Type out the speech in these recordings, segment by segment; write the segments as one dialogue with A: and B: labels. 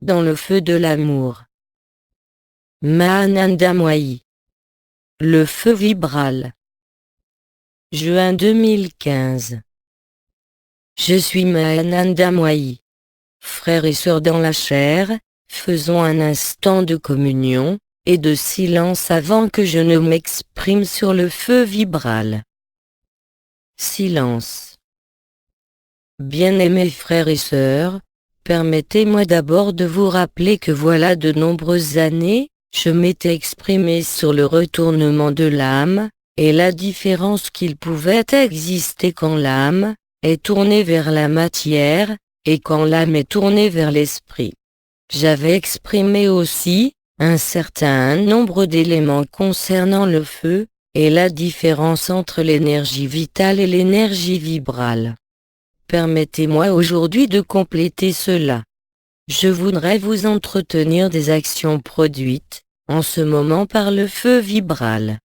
A: dans le feu de l'amour. Mahanandamwayi. Le feu vibral. Juin 2015. Je suis Mahanandamwayi. Frères et sœurs dans la chair, faisons un instant de communion et de silence avant que je ne m'exprime sur le feu vibral. Silence. Bien-aimés frères et sœurs, permettez-moi d'abord de vous rappeler que voilà de nombreuses années, je m'étais exprimé sur le retournement de l'âme, et la différence qu'il pouvait exister quand l'âme est tournée vers la matière, et quand l'âme est tournée vers l'esprit. J'avais exprimé aussi un certain nombre d'éléments concernant le feu, et la différence entre l'énergie vitale et l'énergie vibrale. Permettez-moi aujourd'hui de compléter cela. Je voudrais vous entretenir des actions produites, en ce moment par le feu vibral.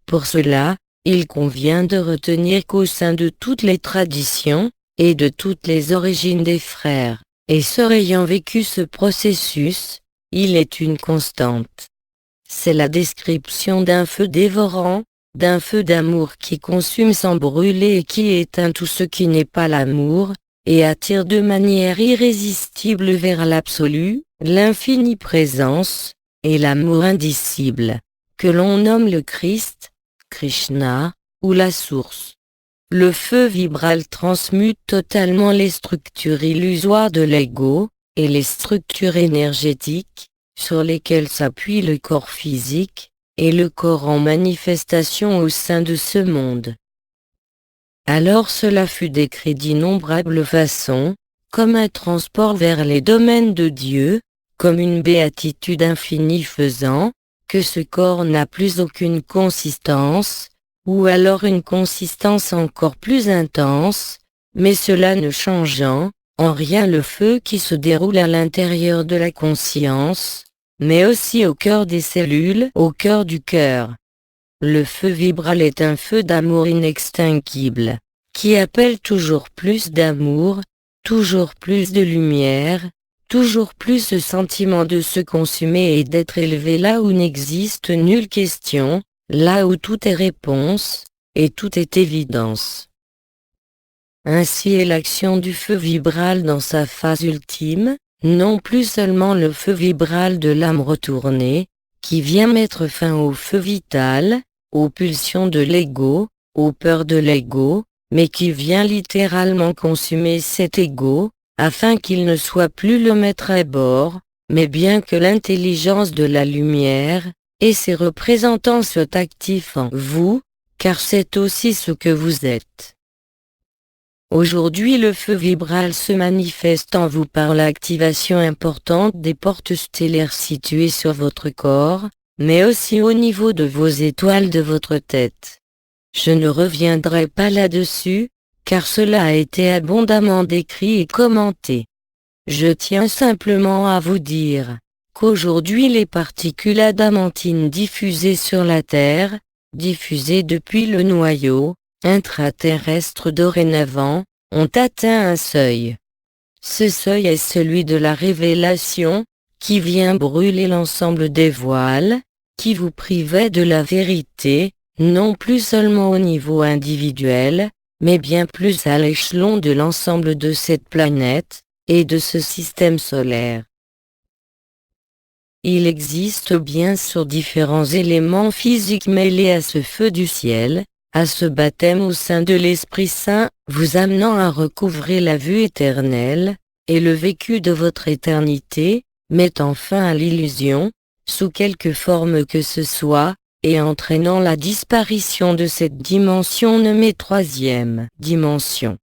A: Pour cela, il convient de retenir qu'au sein de toutes les traditions, et de toutes les origines des frères et sœurs ayant vécu ce processus, il est une constante. C'est la description d'un feu dévorant, d'un feu d'amour qui consume sans brûler et qui éteint tout ce qui n'est pas l'amour, et attire de manière irrésistible vers l'absolu, l'infinie présence, et l'amour indicible, que l'on nomme le Christ, Krishna, ou la source. Le feu vibral transmute totalement les structures illusoires de l'ego, et les structures énergétiques, sur lesquelles s'appuie le corps physique, et le corps en manifestation au sein de ce monde. Alors cela fut décrit d'innombrables façons, comme un transport vers les domaines de Dieu, comme une béatitude infinie faisant, que ce corps n'a plus aucune consistance, ou alors une consistance encore plus intense, mais cela ne changeant en rien le feu qui se déroule à l'intérieur de la conscience, mais aussi au cœur des cellules, au cœur du cœur. Le feu vibral est un feu d'amour inextinguible, qui appelle toujours plus d'amour, toujours plus de lumière, toujours plus ce sentiment de se consumer et d'être élevé là où n'existe nulle question, là où tout est réponse, et tout est évidence. Ainsi est l'action du feu vibral dans sa phase ultime, non plus seulement le feu vibral de l'âme retournée, qui vient mettre fin au feu vital, aux pulsions de l'ego, aux peurs de l'ego, mais qui vient littéralement consumer cet ego, afin qu'il ne soit plus le maître à bord, mais bien que l'intelligence de la lumière, et ses représentants soient actifs en vous, car c'est aussi ce que vous êtes. Aujourd'hui le feu vibral se manifeste en vous par l'activation importante des portes stellaires situées sur votre corps, mais aussi au niveau de vos étoiles de votre tête. Je ne reviendrai pas là-dessus, car cela a été abondamment décrit et commenté. Je tiens simplement à vous dire qu'aujourd'hui les particules adamantines diffusées sur la Terre, diffusées depuis le noyau intraterrestre dorénavant, ont atteint un seuil. Ce seuil est celui de la révélation, qui vient brûler l'ensemble des voiles, qui vous privait de la vérité, non plus seulement au niveau individuel, mais bien plus à l'échelon de l'ensemble de cette planète, et de ce système solaire. Il existe bien sûr différents éléments physiques mêlés à ce feu du ciel, à ce baptême au sein de l'Esprit Saint, vous amenant à recouvrer la vue éternelle, et le vécu de votre éternité, mettant fin à l'illusion, sous quelque forme que ce soit, et entraînant la disparition de cette dimension nommée troisième dimension.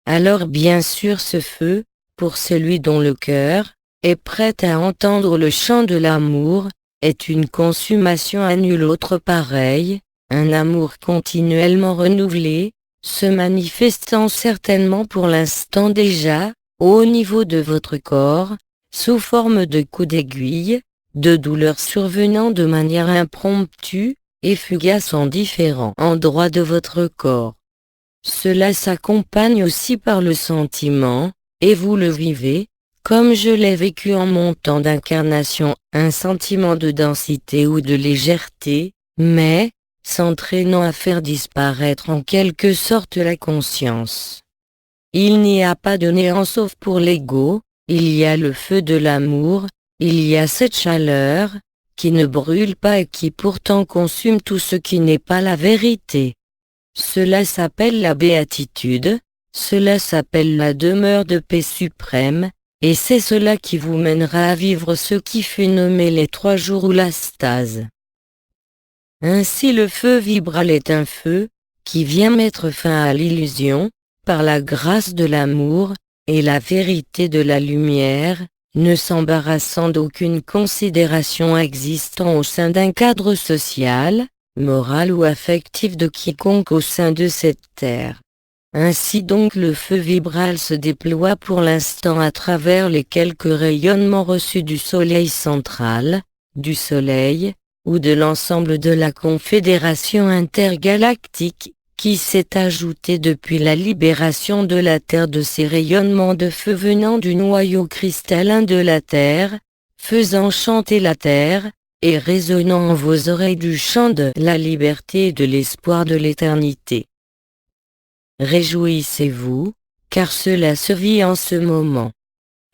A: Alors bien sûr ce feu, pour celui dont le cœur est prêt à entendre le chant de l'amour, est une consommation à nul autre pareille, un amour continuellement renouvelé, se manifestant certainement pour l'instant déjà, au niveau de votre corps, sous forme de coups d'aiguille, de douleurs survenant de manière impromptue et fugace en différents endroits de votre corps. Cela s'accompagne aussi par le sentiment, et vous le vivez, comme je l'ai vécu en mon temps d'incarnation, un sentiment de densité ou de légèreté, mais, s'entraînant à faire disparaître en quelque sorte la conscience. Il n'y a pas de néant sauf pour l'ego, il y a le feu de l'amour, il y a cette chaleur, qui ne brûle pas et qui pourtant consume tout ce qui n'est pas la vérité. Cela s'appelle la béatitude, cela s'appelle la demeure de paix suprême, et c'est cela qui vous mènera à vivre ce qui fut nommé les 3 jours ou la stase. Ainsi le feu vibral est un feu, qui vient mettre fin à l'illusion, par la grâce de l'amour, et la vérité de la lumière, ne s'embarrassant d'aucune considération existant au sein d'un cadre social, moral ou affectif de quiconque au sein de cette terre. Ainsi donc le feu vibral se déploie pour l'instant à travers les quelques rayonnements reçus du soleil central, du soleil, ou de l'ensemble de la confédération intergalactique, qui s'est ajoutée depuis la libération de la Terre de ces rayonnements de feu venant du noyau cristallin de la Terre, faisant chanter la Terre, et résonnant en vos oreilles du chant de la liberté et de l'espoir de l'éternité. Réjouissez-vous, car cela se vit en ce moment.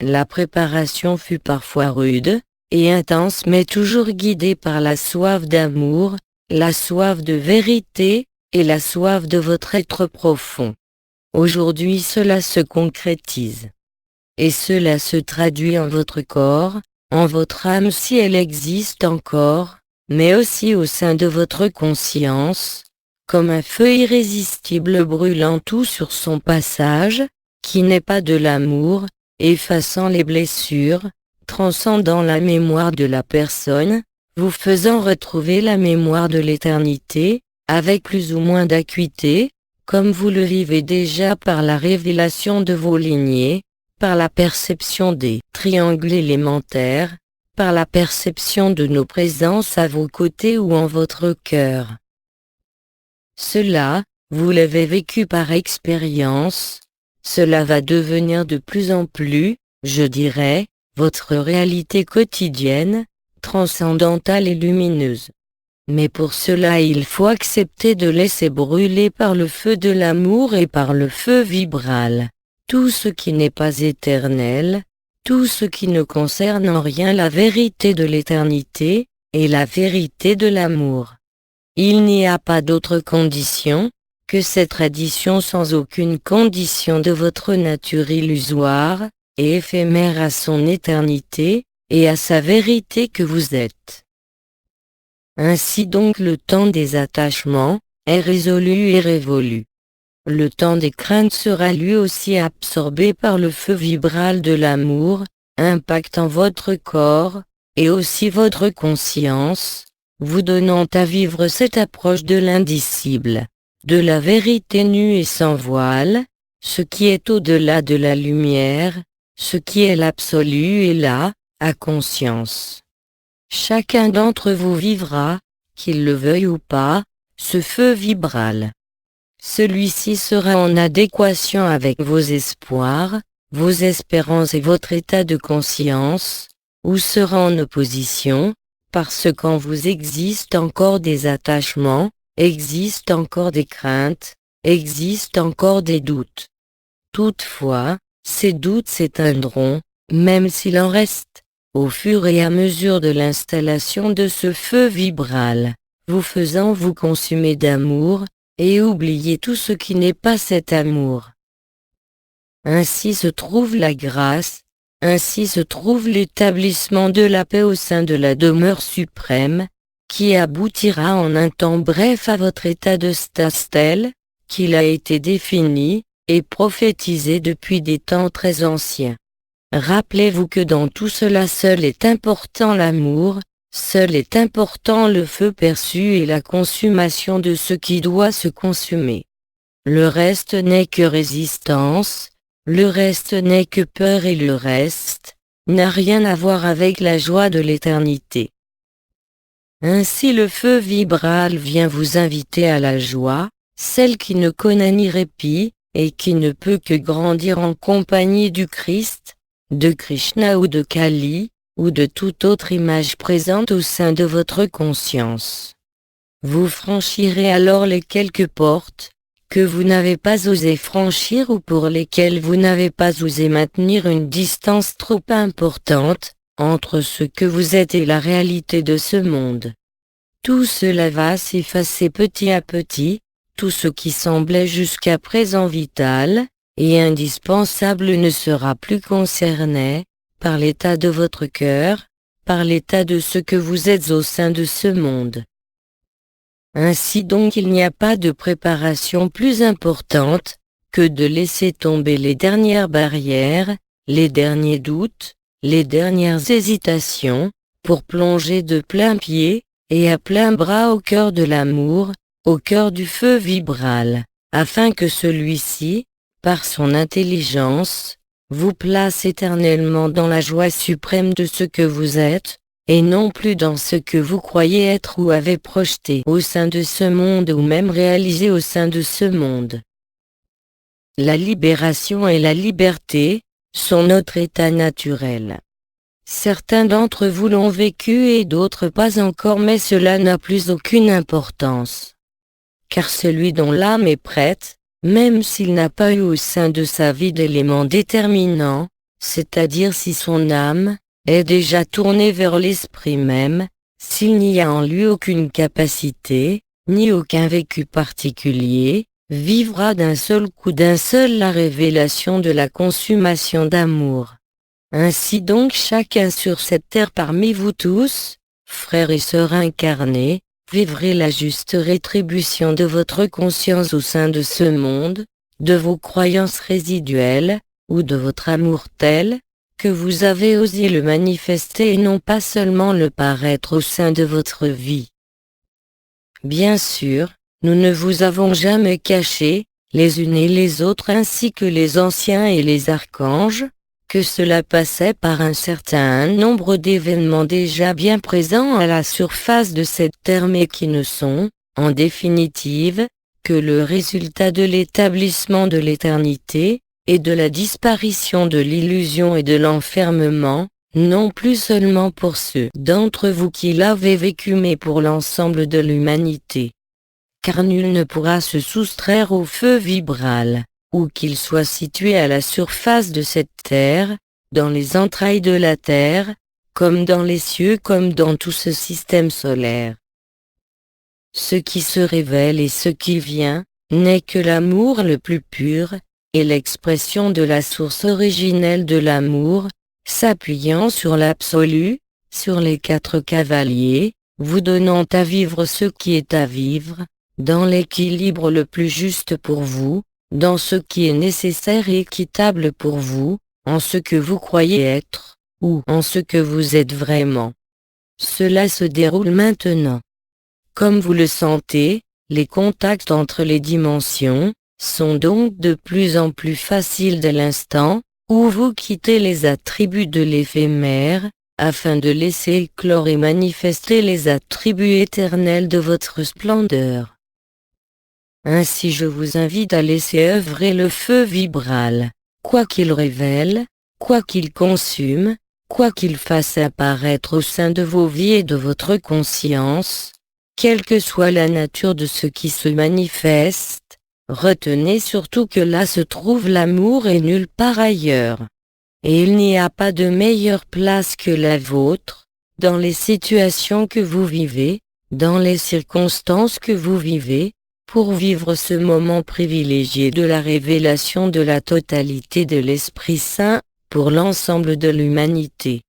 A: La préparation fut parfois rude et intense mais toujours guidée par la soif d'amour, la soif de vérité, et la soif de votre être profond. Aujourd'hui cela se concrétise. Et cela se traduit en votre corps, en votre âme si elle existe encore, mais aussi au sein de votre conscience, comme un feu irrésistible brûlant tout sur son passage, qui n'est pas de l'amour, effaçant les blessures, transcendant la mémoire de la personne, vous faisant retrouver la mémoire de l'éternité, avec plus ou moins d'acuité, comme vous le vivez déjà par la révélation de vos lignées, par la perception des triangles élémentaires, par la perception de nos présences à vos côtés ou en votre cœur. Cela, vous l'avez vécu par expérience, cela va devenir de plus en plus, je dirais, votre réalité quotidienne, transcendantale et lumineuse. Mais pour cela il faut accepter de laisser brûler par le feu de l'amour et par le feu vibral, tout ce qui n'est pas éternel, tout ce qui ne concerne en rien la vérité de l'éternité, et la vérité de l'amour. Il n'y a pas d'autre condition, que cette tradition sans aucune condition de votre nature illusoire, et éphémère à son éternité, et à sa vérité que vous êtes. Ainsi donc le temps des attachements, est résolu et révolu. Le temps des craintes sera lui aussi absorbé par le feu vibral de l'amour, impactant votre corps, et aussi votre conscience, vous donnant à vivre cette approche de l'indicible, de la vérité nue et sans voile, ce qui est au-delà de la lumière, ce qui est l'absolu est là, à conscience. Chacun d'entre vous vivra, qu'il le veuille ou pas, ce feu vibral. Celui-ci sera en adéquation avec vos espoirs, vos espérances et votre état de conscience, ou sera en opposition, parce qu'en vous existe encore des attachements, existent encore des craintes, existent encore des doutes. Toutefois, ces doutes s'éteindront, même s'il en reste, au fur et à mesure de l'installation de ce feu vibral, vous faisant vous consumer d'amour, et oublier tout ce qui n'est pas cet amour. Ainsi se trouve la grâce, ainsi se trouve l'établissement de la paix au sein de la demeure suprême, qui aboutira en un temps bref à votre état de stase tel qu'il a été défini et prophétisé depuis des temps très anciens. Rappelez-vous que dans tout cela seul est important l'amour, seul est important le feu perçu et la consommation de ce qui doit se consumer. Le reste n'est que résistance, le reste n'est que peur et le reste n'a rien à voir avec la joie de l'éternité. Ainsi le feu vibral vient vous inviter à la joie, celle qui ne connaît ni répit, et qui ne peut que grandir en compagnie du Christ, de Krishna ou de Kali, ou de toute autre image présente au sein de votre conscience. Vous franchirez alors les quelques portes que vous n'avez pas osé franchir ou pour lesquelles vous n'avez pas osé maintenir une distance trop importante entre ce que vous êtes et la réalité de ce monde. Tout cela va s'effacer petit à petit, tout ce qui semblait jusqu'à présent vital et indispensable ne sera plus concerné par l'état de votre cœur, par l'état de ce que vous êtes au sein de ce monde. Ainsi donc il n'y a pas de préparation plus importante que de laisser tomber les dernières barrières, les derniers doutes, les dernières hésitations, pour plonger de plein pied et à plein bras au cœur de l'amour, au cœur du feu vibral, afin que celui-ci, par son intelligence, vous place éternellement dans la joie suprême de ce que vous êtes, et non plus dans ce que vous croyez être ou avez projeté au sein de ce monde ou même réalisé au sein de ce monde. La libération et la liberté sont notre état naturel. Certains d'entre vous l'ont vécu et d'autres pas encore, mais cela n'a plus aucune importance. Car celui dont l'âme est prête, même s'il n'a pas eu au sein de sa vie d'éléments déterminants, c'est-à-dire si son âme est déjà tournée vers l'esprit même, s'il n'y a en lui aucune capacité, ni aucun vécu particulier, vivra d'un seul coup d'un seul la révélation de la consommation d'amour. Ainsi donc chacun sur cette terre parmi vous tous, frères et sœurs incarnés, vivrez la juste rétribution de votre conscience au sein de ce monde, de vos croyances résiduelles, ou de votre amour tel, que vous avez osé le manifester et non pas seulement le paraître au sein de votre vie. Bien sûr, nous ne vous avons jamais caché, les unes et les autres ainsi que les anciens et les archanges, que cela passait par un certain nombre d'événements déjà bien présents à la surface de cette terre mais qui ne sont, en définitive, que le résultat de l'établissement de l'éternité, et de la disparition de l'illusion et de l'enfermement, non plus seulement pour ceux d'entre vous qui l'avaient vécu mais pour l'ensemble de l'humanité. Car nul ne pourra se soustraire au feu vibral, où qu'il soit situé à la surface de cette terre, dans les entrailles de la terre, comme dans les cieux comme dans tout ce système solaire. Ce qui se révèle et ce qui vient, n'est que l'amour le plus pur, et l'expression de la source originelle de l'amour, s'appuyant sur l'absolu, sur les quatre cavaliers, vous donnant à vivre ce qui est à vivre, dans l'équilibre le plus juste pour vous, dans ce qui est nécessaire et équitable pour vous, en ce que vous croyez être, ou en ce que vous êtes vraiment. Cela se déroule maintenant. Comme vous le sentez, les contacts entre les dimensions sont donc de plus en plus faciles dès l'instant où vous quittez les attributs de l'éphémère, afin de laisser éclore et manifester les attributs éternels de votre splendeur. Ainsi je vous invite à laisser œuvrer le feu vibral, quoi qu'il révèle, quoi qu'il consume, quoi qu'il fasse apparaître au sein de vos vies et de votre conscience, quelle que soit la nature de ce qui se manifeste. Retenez surtout que là se trouve l'amour et nulle part ailleurs. Et il n'y a pas de meilleure place que la vôtre, dans les situations que vous vivez, dans les circonstances que vous vivez, pour vivre ce moment privilégié de la révélation de la totalité de l'Esprit Saint, pour l'ensemble de l'humanité.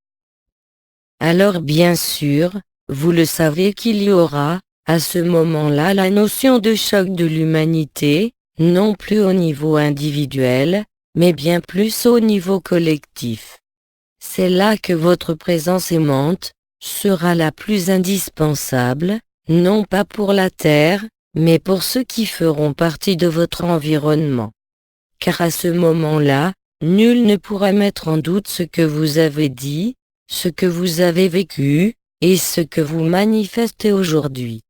A: Alors bien sûr, vous le savez qu'il y aura, à ce moment-là la notion de choc de l'humanité, non plus au niveau individuel, mais bien plus au niveau collectif. C'est là que votre présence aimante sera la plus indispensable, non pas pour la Terre, mais pour ceux qui feront partie de votre environnement. Car à ce moment-là, nul ne pourra mettre en doute ce que vous avez dit, ce que vous avez vécu, et ce que vous manifestez aujourd'hui.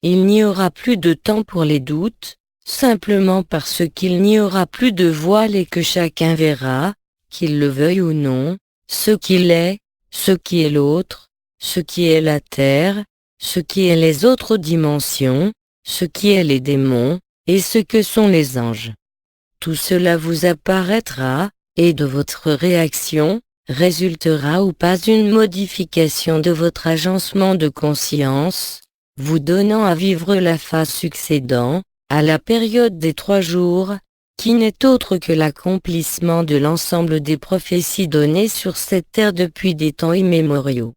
A: Il n'y aura plus de temps pour les doutes, simplement parce qu'il n'y aura plus de voile et que chacun verra qu'il le veuille ou non, ce qu'il est, ce qui est l'autre, ce qui est la terre, ce qui est les autres dimensions, ce qui est les démons, et ce que sont les anges. Tout cela vous apparaîtra, et de votre réaction, résultera ou pas une modification de votre agencement de conscience, vous donnant à vivre la phase succédant, à la période des 3 jours, qui n'est autre que l'accomplissement de l'ensemble des prophéties données sur cette terre depuis des temps immémoriaux.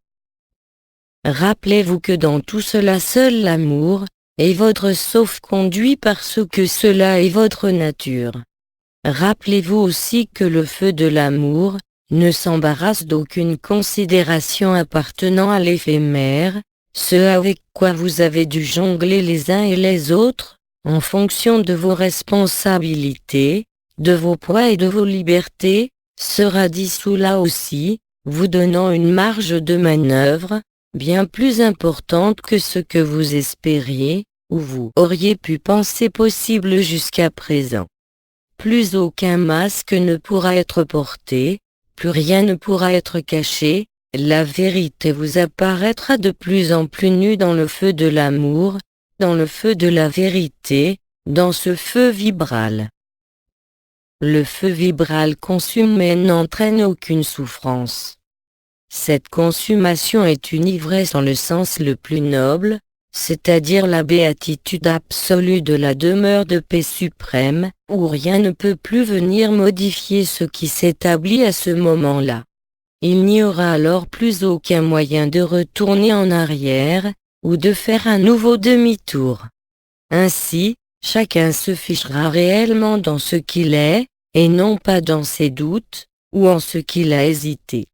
A: Rappelez-vous que dans tout cela seul l'amour est votre sauf-conduit parce que cela est votre nature. Rappelez-vous aussi que le feu de l'amour ne s'embarrasse d'aucune considération appartenant à l'éphémère, ce avec quoi vous avez dû jongler les uns et les autres, en fonction de vos responsabilités, de vos poids et de vos libertés, sera dissous là aussi, vous donnant une marge de manœuvre, bien plus importante que ce que vous espériez, ou vous auriez pu penser possible jusqu'à présent. Plus aucun masque ne pourra être porté, plus rien ne pourra être caché, la vérité vous apparaîtra de plus en plus nue dans le feu de l'amour, dans le feu de la vérité, dans ce feu vibral. Le feu vibral consume mais n'entraîne aucune souffrance. Cette consommation est une ivresse dans le sens le plus noble, c'est-à-dire la béatitude absolue de la demeure de paix suprême, où rien ne peut plus venir modifier ce qui s'établit à ce moment-là. Il n'y aura alors plus aucun moyen de retourner en arrière, ou de faire un nouveau demi-tour. Ainsi, chacun se fichera réellement dans ce qu'il est, et non pas dans ses doutes, ou en ce qu'il a hésité.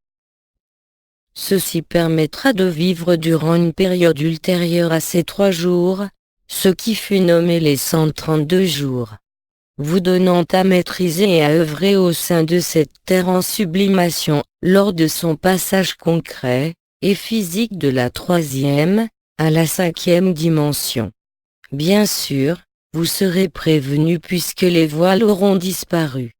A: Ceci permettra de vivre durant une période ultérieure à ces 3 jours, ce qui fut nommé les 132 jours, vous donnant à maîtriser et à œuvrer au sein de cette terre en sublimation lors de son passage concret et physique de la 3e à la 5e dimension. Bien sûr, vous serez prévenu puisque les voiles auront disparu.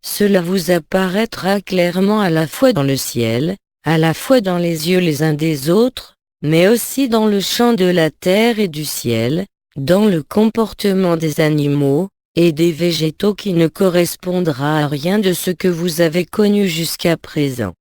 A: Cela vous apparaîtra clairement à la fois dans le ciel, à la fois dans les yeux les uns des autres, mais aussi dans le champ de la terre et du ciel, dans le comportement des animaux et des végétaux qui ne correspondra à rien de ce que vous avez connu jusqu'à présent.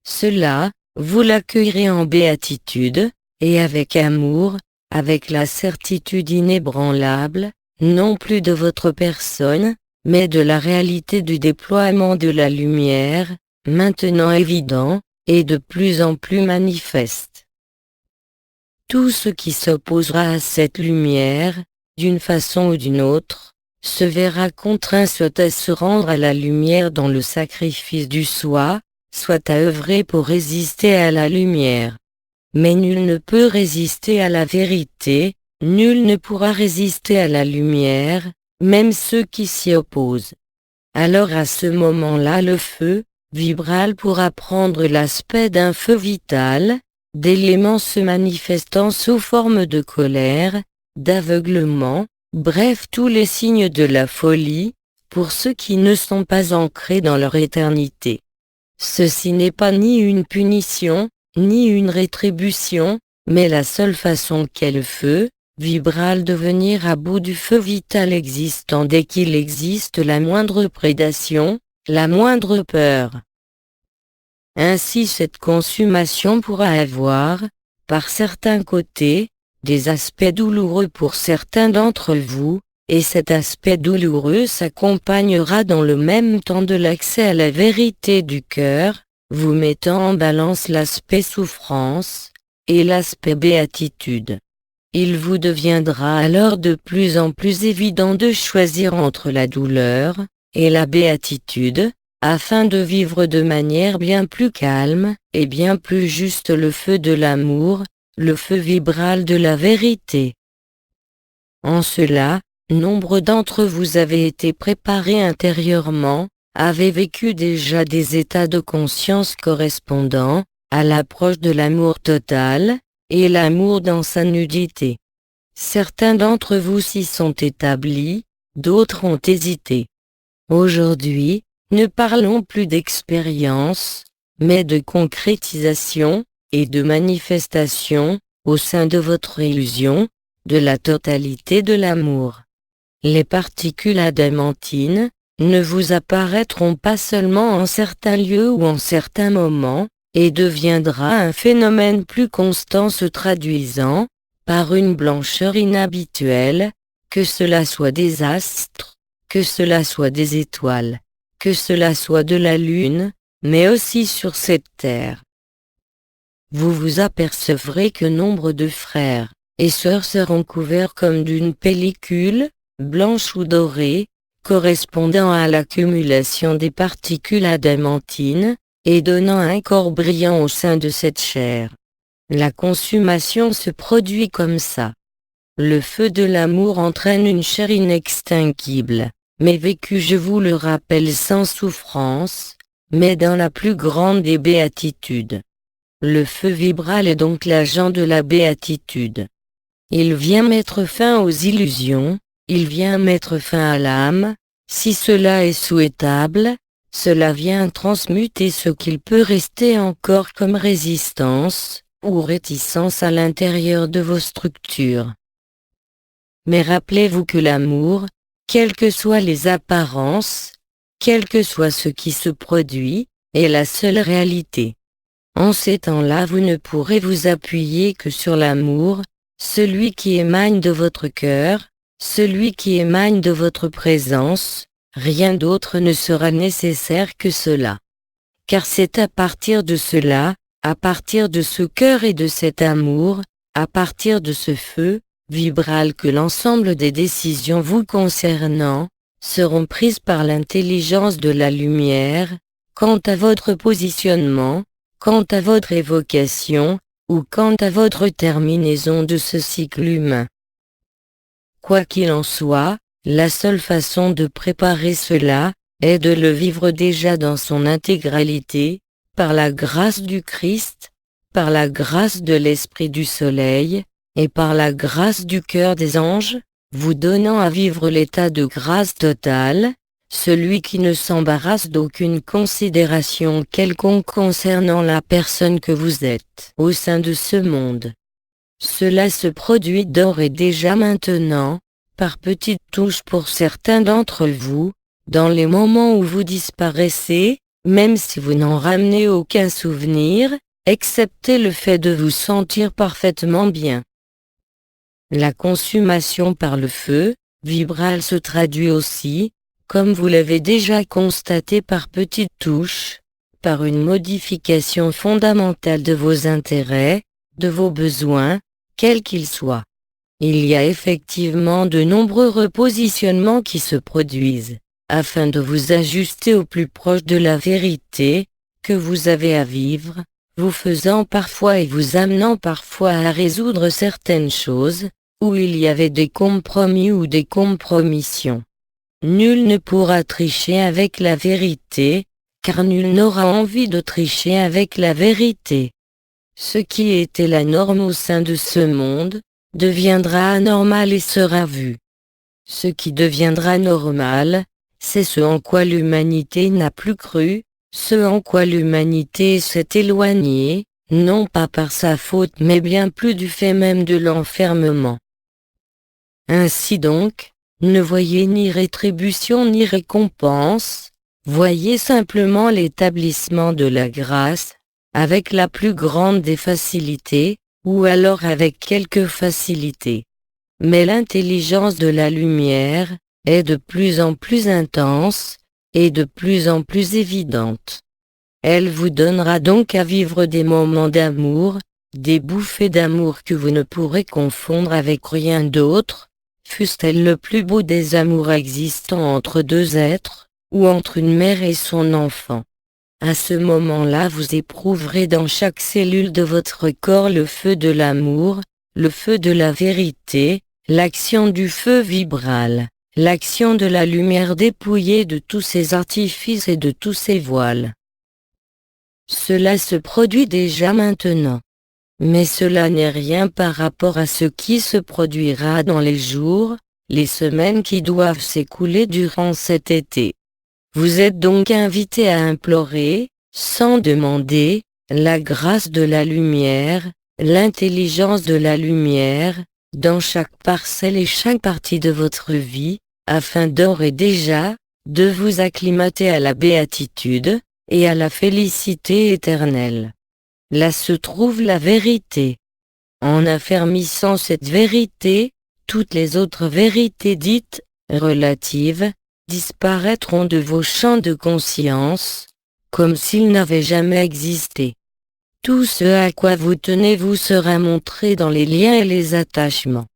A: Cela, vous l'accueillerez en béatitude, et avec amour, avec la certitude inébranlable, non plus de votre personne, mais de la réalité du déploiement de la lumière, maintenant évident, et de plus en plus manifeste. Tout ce qui s'opposera à cette lumière, d'une façon ou d'une autre, se verra contraint soit à se rendre à la lumière dans le sacrifice du soi, soit à œuvrer pour résister à la lumière. Mais nul ne peut résister à la vérité, nul ne pourra résister à la lumière, même ceux qui s'y opposent. Alors à ce moment-là le feu vibral pourra prendre l'aspect d'un feu vital, d'éléments se manifestant sous forme de colère, d'aveuglement, bref tous les signes de la folie, pour ceux qui ne sont pas ancrés dans leur éternité. Ceci n'est pas ni une punition, ni une rétribution, mais la seule façon qu'est le feu vibral de venir à bout du feu vital existant dès qu'il existe la moindre prédation, la moindre peur. Ainsi cette consommation pourra avoir, par certains côtés, des aspects douloureux pour certains d'entre vous, et cet aspect douloureux s'accompagnera dans le même temps de l'accès à la vérité du cœur, vous mettant en balance l'aspect souffrance, et l'aspect béatitude. Il vous deviendra alors de plus en plus évident de choisir entre la douleur et la béatitude, afin de vivre de manière bien plus calme et bien plus juste le feu de l'amour, le feu vibral de la vérité. En cela, nombre d'entre vous avez été préparés intérieurement, avez vécu déjà des états de conscience correspondants à l'approche de l'amour total, et l'amour dans sa nudité. Certains d'entre vous s'y sont établis, d'autres ont hésité. Aujourd'hui, Ne parlons plus d'expérience, mais de concrétisation, et de manifestation, au sein de votre illusion, de la totalité de l'amour. Les particules adamantines ne vous apparaîtront pas seulement en certains lieux ou en certains moments, et deviendra un phénomène plus constant se traduisant, par une blancheur inhabituelle, que cela soit des astres, que cela soit des étoiles, que cela soit de la lune, mais aussi sur cette terre. Vous vous apercevrez que nombre de frères et sœurs seront couverts comme d'une pellicule, blanche ou dorée, correspondant à l'accumulation des particules adamantines, et donnant un corps brillant au sein de cette chair. La consommation se produit comme ça. Le feu de l'amour entraîne une chair inextinguible, mais vécue, je vous le rappelle, sans souffrance, mais dans la plus grande des béatitudes. Le feu vibral est donc l'agent de la béatitude. Il vient mettre fin aux illusions, il vient mettre fin à l'âme, si cela est souhaitable, cela vient transmuter ce qu'il peut rester encore comme résistance, ou réticence à l'intérieur de vos structures. Mais rappelez-vous que l'amour, quelles que soient les apparences, quel que soit ce qui se produit, est la seule réalité. En ces temps-là, vous ne pourrez vous appuyer que sur l'amour, celui qui émane de votre cœur, celui qui émane de votre présence, rien d'autre ne sera nécessaire que cela. Car c'est à partir de cela, à partir de ce cœur et de cet amour, à partir de ce feu vibral que l'ensemble des décisions vous concernant seront prises par l'intelligence de la lumière, quant à votre positionnement, quant à votre évocation, ou quant à votre terminaison de ce cycle humain. Quoi qu'il en soit, la seule façon de préparer cela est de le vivre déjà dans son intégralité, par la grâce du Christ, par la grâce de l'Esprit du Soleil, et par la grâce du cœur des anges, vous donnant à vivre l'état de grâce totale, celui qui ne s'embarrasse d'aucune considération quelconque concernant la personne que vous êtes au sein de ce monde. Cela se produit d'ores et déjà maintenant, par petites touches pour certains d'entre vous, dans les moments où vous disparaissez, même si vous n'en ramenez aucun souvenir, excepté le fait de vous sentir parfaitement bien. La consommation par le feu vibral se traduit aussi, comme vous l'avez déjà constaté, par petites touches, par une modification fondamentale de vos intérêts, de vos besoins, quels qu'ils soient. Il y a effectivement de nombreux repositionnements qui se produisent, afin de vous ajuster au plus proche de la vérité que vous avez à vivre, vous faisant parfois et vous amenant parfois à résoudre certaines choses, où il y avait des compromis ou des compromissions. Nul ne pourra tricher avec la vérité, car nul n'aura envie de tricher avec la vérité. Ce qui était la norme au sein de ce monde, deviendra anormal et sera vu. Ce qui deviendra normal, c'est ce en quoi l'humanité n'a plus cru, ce en quoi l'humanité s'est éloignée, non pas par sa faute mais bien plus du fait même de l'enfermement. Ainsi donc, ne voyez ni rétribution ni récompense, voyez simplement l'établissement de la grâce, avec la plus grande des facilités, ou alors avec quelque facilité. Mais l'intelligence de la lumière est de plus en plus intense, et de plus en plus évidente. Elle vous donnera donc à vivre des moments d'amour, des bouffées d'amour que vous ne pourrez confondre avec rien d'autre, fût-ce-t-elle le plus beau des amours existants entre deux êtres, ou entre une mère et son enfant. À ce moment-là vous éprouverez dans chaque cellule de votre corps le feu de l'amour, le feu de la vérité, l'action du feu vibral, l'action de la lumière dépouillée de tous ses artifices et de tous ses voiles. Cela se produit déjà maintenant. Mais cela n'est rien par rapport à ce qui se produira dans les jours, les semaines qui doivent s'écouler durant cet été. Vous êtes donc invité à implorer, sans demander, la grâce de la lumière, l'intelligence de la lumière, dans chaque parcelle et chaque partie de votre vie, afin d'ores et déjà, de vous acclimater à la béatitude, et à la félicité éternelle. Là se trouve la vérité. En affermissant cette vérité, toutes les autres vérités dites, relatives, disparaîtront de vos champs de conscience, comme s'ils n'avaient jamais existé. Tout ce à quoi vous tenez vous sera montré dans les liens et les attachements.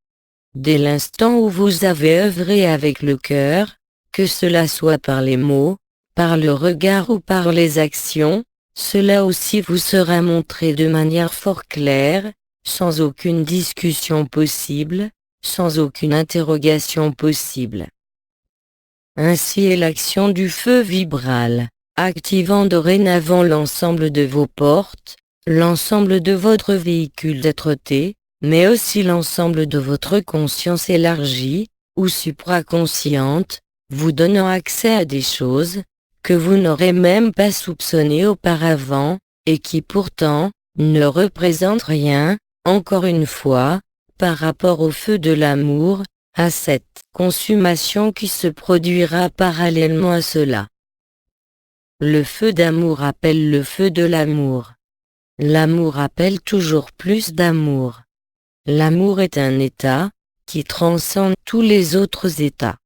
A: Dès l'instant où vous avez œuvré avec le cœur, que cela soit par les mots, par le regard ou par les actions, cela aussi vous sera montré de manière fort claire, sans aucune discussion possible, sans aucune interrogation possible. Ainsi est l'action du feu vibral, activant dorénavant l'ensemble de vos portes, l'ensemble de votre véhicule d'être-té, mais aussi l'ensemble de votre conscience élargie, ou supraconsciente, vous donnant accès à des choses, que vous n'aurez même pas soupçonnées auparavant, et qui pourtant, ne représentent rien, encore une fois, par rapport au feu de l'amour, à cette consommation qui se produira parallèlement à cela. Le feu d'amour appelle le feu de l'amour. L'amour appelle toujours plus d'amour. L'amour est un état, qui transcende tous les autres états.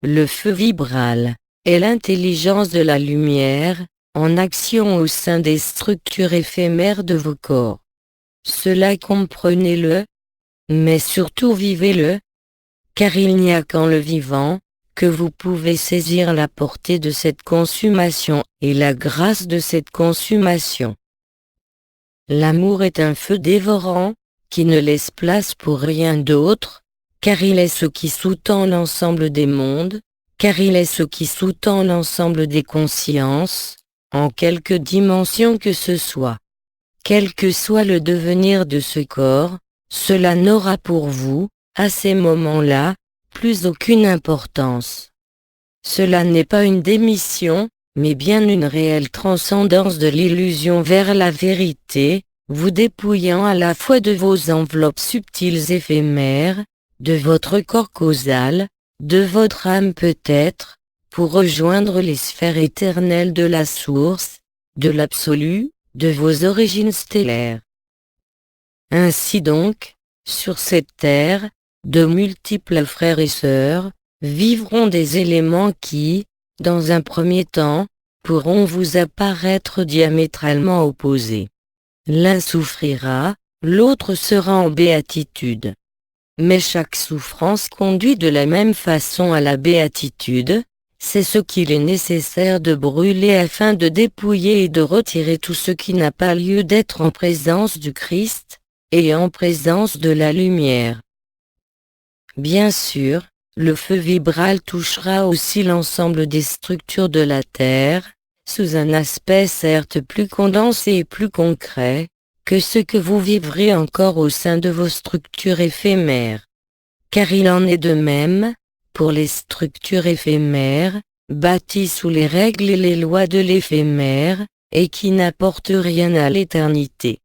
A: Le feu vibral est l'intelligence de la lumière, en action au sein des structures éphémères de vos corps. Cela comprenez-le, mais surtout vivez-le, car il n'y a qu'en le vivant, que vous pouvez saisir la portée de cette consommation et la grâce de cette consommation. L'amour est un feu dévorant, qui ne laisse place pour rien d'autre, car il est ce qui sous-tend l'ensemble des mondes, car il est ce qui sous-tend l'ensemble des consciences, en quelque dimension que ce soit. Quel que soit le devenir de ce corps, cela n'aura pour vous, à ces moments-là, plus aucune importance. Cela n'est pas une démission, mais bien une réelle transcendance de l'illusion vers la vérité, vous dépouillant à la fois de vos enveloppes subtiles éphémères, de votre corps causal, de votre âme peut-être, pour rejoindre les sphères éternelles de la source, de l'absolu, de vos origines stellaires. Ainsi donc, sur cette terre, de multiples frères et sœurs, vivront des éléments qui, dans un premier temps, pourront vous apparaître diamétralement opposés. L'un souffrira, l'autre sera en béatitude. Mais chaque souffrance conduit de la même façon à la béatitude, c'est ce qu'il est nécessaire de brûler afin de dépouiller et de retirer tout ce qui n'a pas lieu d'être en présence du Christ, et en présence de la lumière. Bien sûr, le feu vibral touchera aussi l'ensemble des structures de la Terre, sous un aspect certes plus condensé et plus concret, que ce que vous vivrez encore au sein de vos structures éphémères. Car il en est de même, pour les structures éphémères, bâties sous les règles et les lois de l'éphémère, et qui n'apportent rien à l'éternité.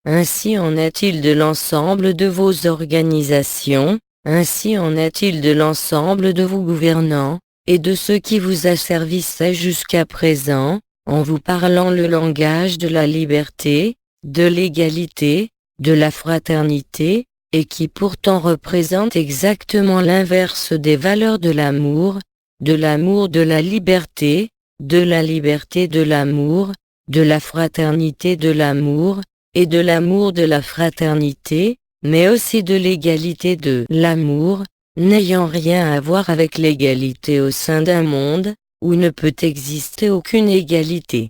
A: Ainsi en est-il de l'ensemble de vos organisations, ainsi en est-il de l'ensemble de vos gouvernants, et de ceux qui vous asservissaient jusqu'à présent, en vous parlant le langage de la liberté, de l'égalité, de la fraternité, et qui pourtant représentent exactement l'inverse des valeurs de l'amour de la liberté, de la liberté de l'amour, de la fraternité de l'amour, et de l'amour de la fraternité, mais aussi de l'égalité de l'amour, n'ayant rien à voir avec l'égalité au sein d'un monde, où ne peut exister aucune égalité.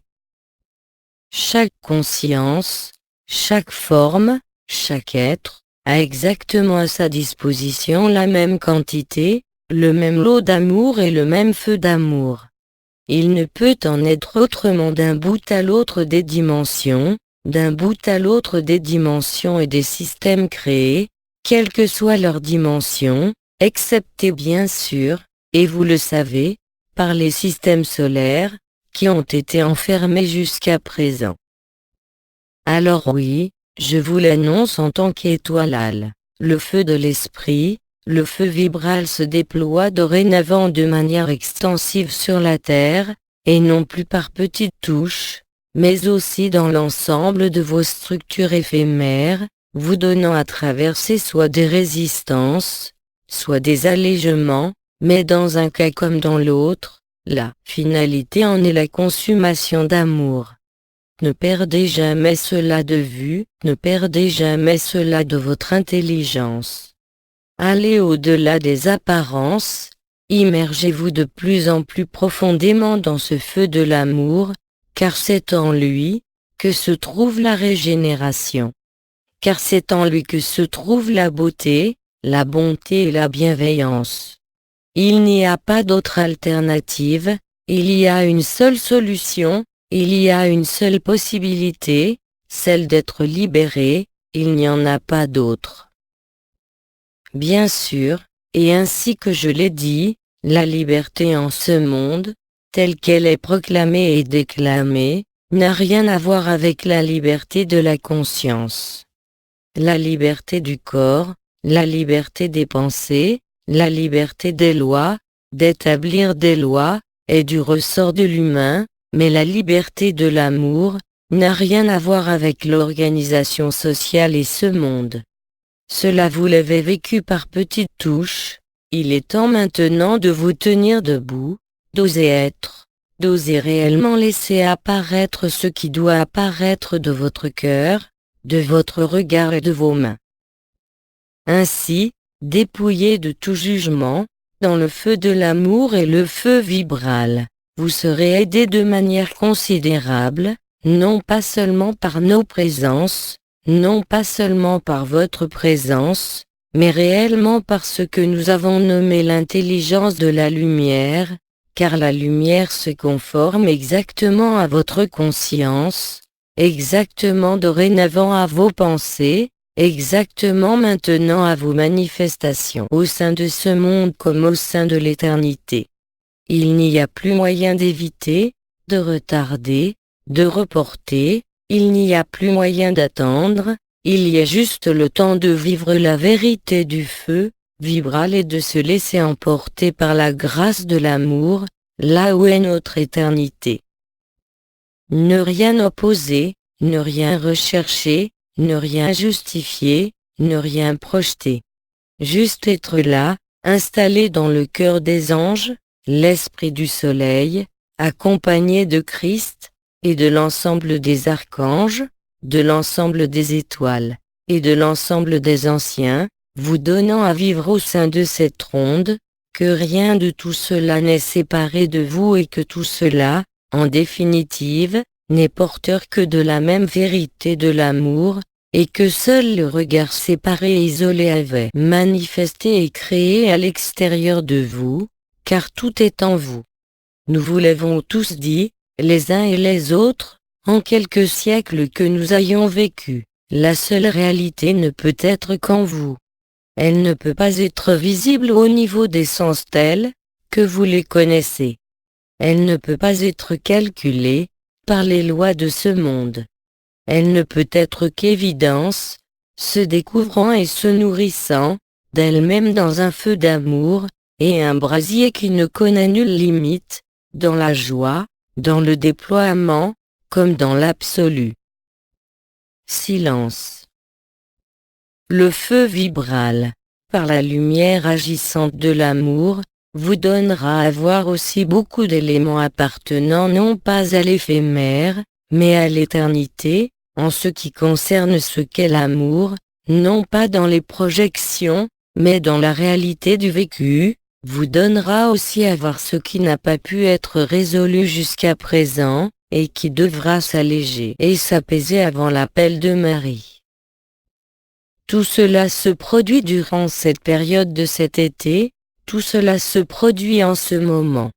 A: Chaque conscience, chaque forme, chaque être, a exactement à sa disposition la même quantité, le même lot d'amour et le même feu d'amour. Il ne peut en être autrement d'un bout à l'autre des dimensions, d'un bout à l'autre des dimensions et des systèmes créés, quelle que soit leur dimension, excepté bien sûr, et vous le savez, par les systèmes solaires, qui ont été enfermés jusqu'à présent. Alors oui, je vous l'annonce en tant qu'étoile, le feu de l'esprit, le feu vibral se déploie dorénavant de manière extensive sur la Terre, et non plus par petites touches, mais aussi dans l'ensemble de vos structures éphémères, vous donnant à traverser soit des résistances, soit des allègements, mais dans un cas comme dans l'autre, la finalité en est la consommation d'amour. Ne perdez jamais cela de vue, ne perdez jamais cela de votre intelligence. Allez au-delà des apparences, immergez-vous de plus en plus profondément dans ce feu de l'amour, car c'est en lui que se trouve la régénération. Car c'est en lui que se trouve la beauté, la bonté et la bienveillance. Il n'y a pas d'autre alternative, il y a une seule solution, il y a une seule possibilité, celle d'être libéré, il n'y en a pas d'autre. Bien sûr, et ainsi que je l'ai dit, la liberté en ce monde, telle qu'elle est proclamée et déclamée, n'a rien à voir avec la liberté de la conscience. La liberté du corps, la liberté des pensées, la liberté des lois, d'établir des lois, est du ressort de l'humain, mais la liberté de l'amour n'a rien à voir avec l'organisation sociale et ce monde. Cela vous l'avez vécu par petites touches, il est temps maintenant de vous tenir debout, d'oser être, d'oser réellement laisser apparaître ce qui doit apparaître de votre cœur, de votre regard et de vos mains. Ainsi, dépouillé de tout jugement, dans le feu de l'amour et le feu vibral, vous serez aidé de manière considérable, non pas seulement par nos présences, non pas seulement par votre présence, mais réellement par ce que nous avons nommé l'intelligence de la lumière, car la lumière se conforme exactement à votre conscience, exactement dorénavant à vos pensées, exactement maintenant à vos manifestations au sein de ce monde comme au sein de l'éternité. Il n'y a plus moyen d'éviter, de retarder, de reporter, il n'y a plus moyen d'attendre, il y a juste le temps de vivre la vérité du feu vibral et de se laisser emporter par la grâce de l'amour, là où est notre éternité. Ne rien opposer, ne rien rechercher, ne rien justifier, ne rien projeter. Juste être là, installé dans le cœur des anges, l'esprit du soleil, accompagné de Christ, et de l'ensemble des archanges, de l'ensemble des étoiles, et de l'ensemble des anciens, vous donnant à vivre au sein de cette ronde, que rien de tout cela n'est séparé de vous et que tout cela, en définitive, n'est porteur que de la même vérité de l'amour, et que seul le regard séparé et isolé avait manifesté et créé à l'extérieur de vous, car tout est en vous. Nous vous l'avons tous dit, les uns et les autres, en quelques siècles que nous ayons vécu, la seule réalité ne peut être qu'en vous. Elle ne peut pas être visible au niveau des sens tels que vous les connaissez. Elle ne peut pas être calculée par les lois de ce monde. Elle ne peut être qu'évidence, se découvrant et se nourrissant d'elle-même dans un feu d'amour, et un brasier qui ne connaît nulle limite, dans la joie, dans le déploiement, comme dans l'absolu. Silence. Le feu vibral, par la lumière agissante de l'amour, vous donnera à voir aussi beaucoup d'éléments appartenant non pas à l'éphémère, mais à l'éternité, en ce qui concerne ce qu'est l'amour, non pas dans les projections, mais dans la réalité du vécu, vous donnera aussi à voir ce qui n'a pas pu être résolu jusqu'à présent, et qui devra s'alléger et s'apaiser avant l'appel de Marie. Tout cela se produit durant cette période de cet été, tout cela se produit en ce moment.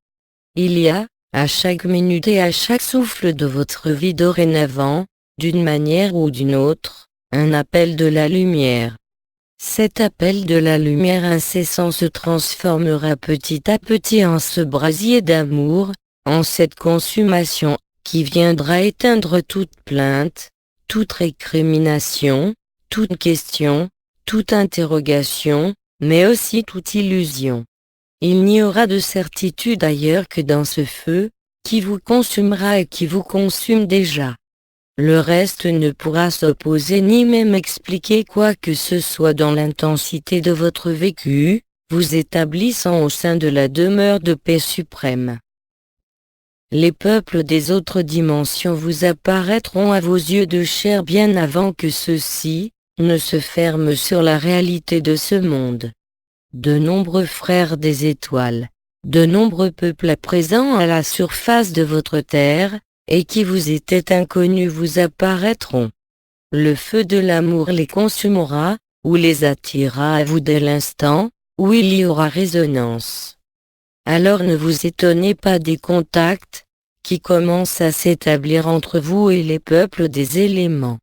A: Il y a, à chaque minute et à chaque souffle de votre vie dorénavant, d'une manière ou d'une autre, un appel de la lumière. Cet appel de la lumière incessant se transformera petit à petit en ce brasier d'amour, en cette consommation, qui viendra éteindre toute plainte, toute récrimination, toute question, toute interrogation, mais aussi toute illusion. Il n'y aura de certitude ailleurs que dans ce feu, qui vous consumera et qui vous consume déjà. Le reste ne pourra s'opposer ni même expliquer quoi que ce soit dans l'intensité de votre vécu, vous établissant au sein de la demeure de paix suprême. Les peuples des autres dimensions vous apparaîtront à vos yeux de chair bien avant que ceux-ci ne se ferment sur la réalité de ce monde. De nombreux frères des étoiles, de nombreux peuples présents à la surface de votre terre, et qui vous étaient inconnus vous apparaîtront. Le feu de l'amour les consumera, ou les attirera à vous dès l'instant, où il y aura résonance. Alors ne vous étonnez pas des contacts, qui commencent à s'établir entre vous et les peuples des éléments.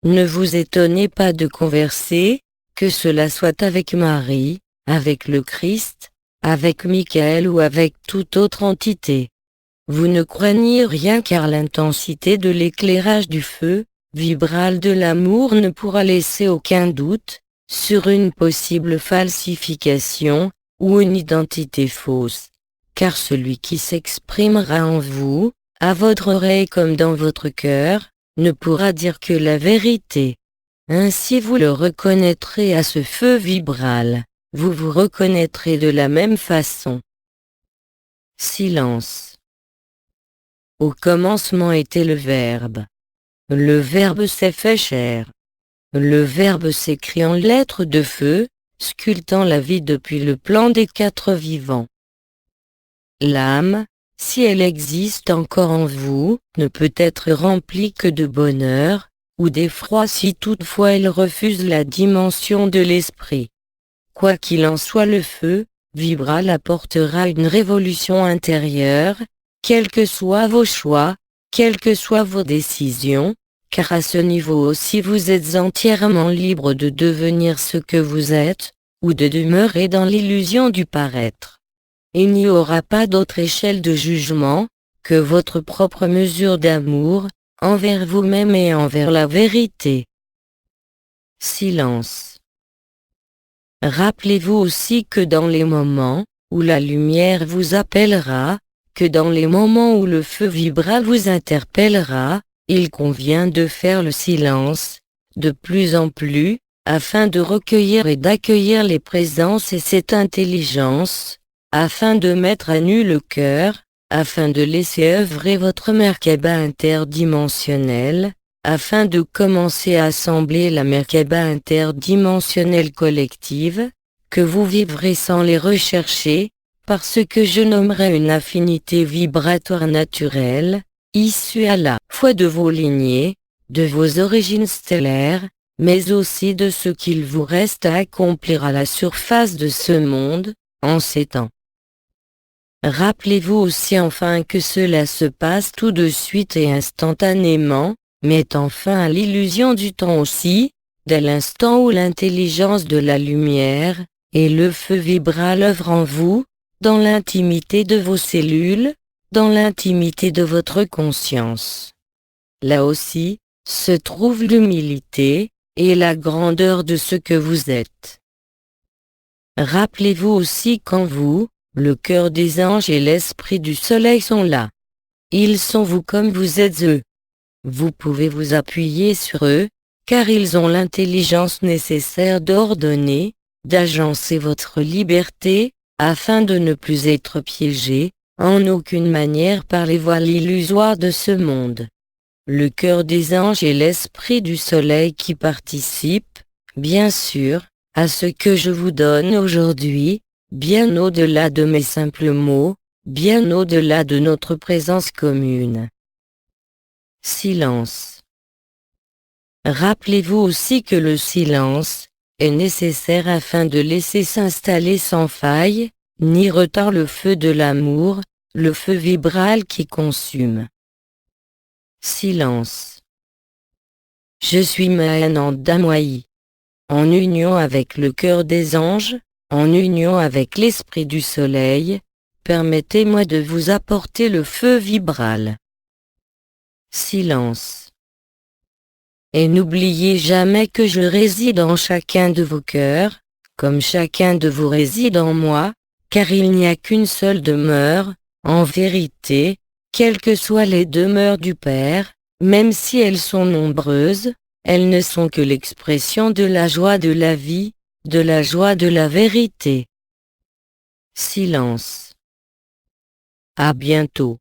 A: Ne vous étonnez pas de converser, que cela soit avec Marie, avec le Christ, avec Michael ou avec toute autre entité. Vous ne craignez rien car l'intensité de l'éclairage du feu, vibral de l'amour ne pourra laisser aucun doute, sur une possible falsification, ou une identité fausse. Car celui qui s'exprimera en vous, à votre oreille comme dans votre cœur, ne pourra dire que la vérité. Ainsi vous le reconnaîtrez à ce feu vibral, vous vous reconnaîtrez de la même façon. Silence. Au commencement était le Verbe. Le Verbe s'est fait chair. Le Verbe s'écrit en lettres de feu, sculptant la vie depuis le plan des quatre vivants. L'âme, si elle existe encore en vous, ne peut être remplie que de bonheur, ou d'effroi si toutefois elle refuse la dimension de l'esprit. Quoi qu'il en soit, le feu vibral apportera une révolution intérieure, quels que soient vos choix, quelles que soient vos décisions, car à ce niveau aussi vous êtes entièrement libre de devenir ce que vous êtes, ou de demeurer dans l'illusion du paraître. Il n'y aura pas d'autre échelle de jugement, que votre propre mesure d'amour, envers vous-même et envers la vérité. Silence. Rappelez-vous aussi que dans les moments, où la lumière vous appellera, que dans les moments où le feu vibral vous interpellera, il convient de faire le silence, de plus en plus, afin de recueillir et d'accueillir les présences et cette intelligence, afin de mettre à nu le cœur, afin de laisser œuvrer votre Merkaba interdimensionnelle, afin de commencer à assembler la Merkaba interdimensionnelle collective, que vous vivrez sans les rechercher, parce que je nommerai une affinité vibratoire naturelle, issue à la fois de vos lignées, de vos origines stellaires, mais aussi de ce qu'il vous reste à accomplir à la surface de ce monde, en ces temps. Rappelez-vous aussi enfin que cela se passe tout de suite et instantanément, mettant fin à l'illusion du temps aussi, dès l'instant où l'intelligence de la lumière, et le feu vibral œuvrent en vous, dans l'intimité de vos cellules, dans l'intimité de votre conscience. Là aussi, se trouve l'humilité, et la grandeur de ce que vous êtes. Rappelez-vous aussi qu'en vous, le cœur des anges et l'esprit du soleil sont là. Ils sont vous comme vous êtes eux. Vous pouvez vous appuyer sur eux, car ils ont l'intelligence nécessaire d'ordonner, d'agencer votre liberté, afin de ne plus être piégé, en aucune manière par les voiles illusoires de ce monde. Le cœur des anges et l'esprit du soleil qui participent, bien sûr, à ce que je vous donne aujourd'hui, bien au-delà de mes simples mots, bien au-delà de notre présence commune. Silence. Rappelez-vous aussi que le silence est nécessaire afin de laisser s'installer sans faille, ni retard le feu de l'amour, le feu vibral qui consume. Silence. Je suis Mahananda Moyi. en union avec le cœur des anges, en union avec l'esprit du soleil, permettez-moi de vous apporter le feu vibral. Silence. Et n'oubliez jamais que je réside en chacun de vos cœurs, comme chacun de vous réside en moi, car il n'y a qu'une seule demeure, en vérité, quelles que soient les demeures du Père, même si elles sont nombreuses, elles ne sont que l'expression de la joie de la vie, de la joie de la vérité. Silence. À bientôt.